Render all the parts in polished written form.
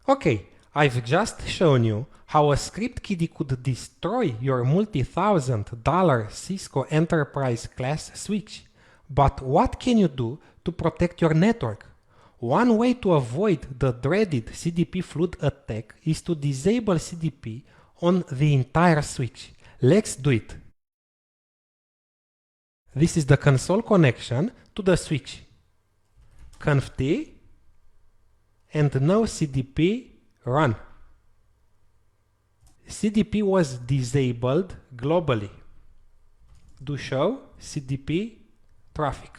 Okay, I've just shown you how a script kiddie could destroy your multi-$1,000 Cisco Enterprise class switch. But what can you do to protect your network? One way to avoid the dreaded CDP flood attack is to disable CDP on the entire switch. Let's do it. This is the console connection to the switch. conft and no CDP run. CDP was disabled globally. Do show CDP traffic.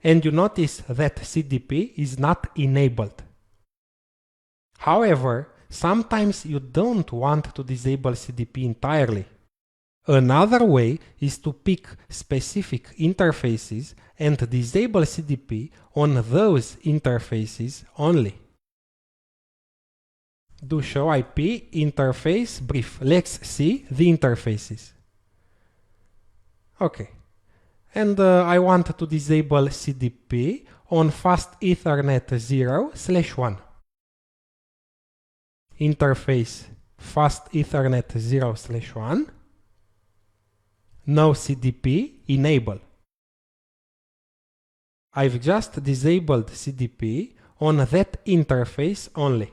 And you notice that CDP is not enabled. However, sometimes you don't want to disable CDP entirely. Another way is to pick specific interfaces and disable CDP on those interfaces only. Do show IP interface brief. Let's see the interfaces. Okay. And I want to disable CDP on fast Ethernet 0/1. Interface fast Ethernet 0/1. No CDP enable. I've just disabled CDP on that interface only.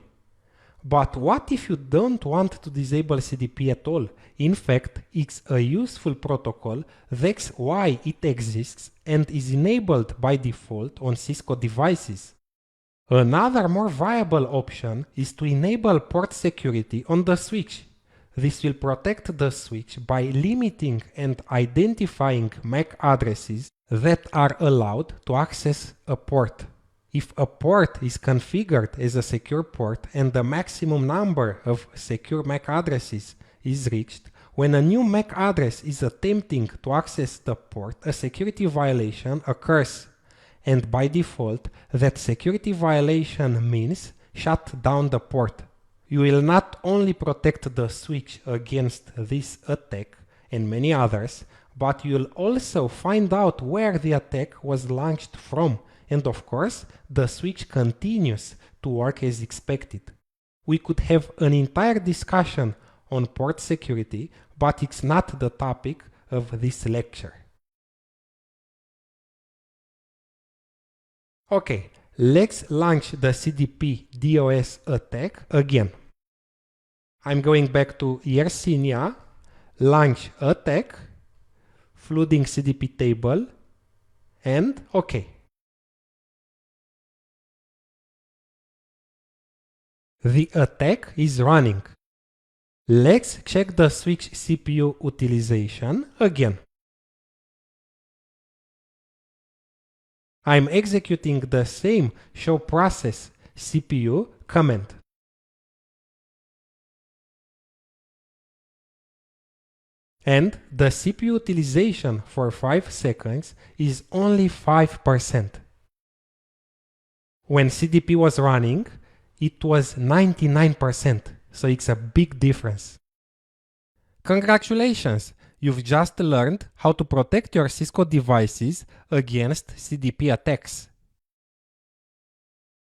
But what if you don't want to disable CDP at all? In fact, it's a useful protocol, that's why it exists and is enabled by default on Cisco devices. Another more viable option is to enable port security on the switch. This will protect the switch by limiting and identifying MAC addresses that are allowed to access a port. If a port is configured as a secure port and the maximum number of secure MAC addresses is reached, when a new MAC address is attempting to access the port, a security violation occurs. And by default, that security violation means shut down the port. You will not only protect the switch against this attack and many others, but you'll also find out where the attack was launched from. And of course, the switch continues to work as expected. We could have an entire discussion on port security, but it's not the topic of this lecture. Okay, let's launch the CDP DOS attack again. I'm going back to Yersinia, launch attack, flooding CDP table, and OK. The attack is running. Let's check the switch CPU utilization again. I'm executing the same show process CPU command. And the CPU utilization for 5 seconds is only 5%. When CDP was running, it was 99%, so it's a big difference. Congratulations! You've just learned how to protect your Cisco devices against CDP attacks.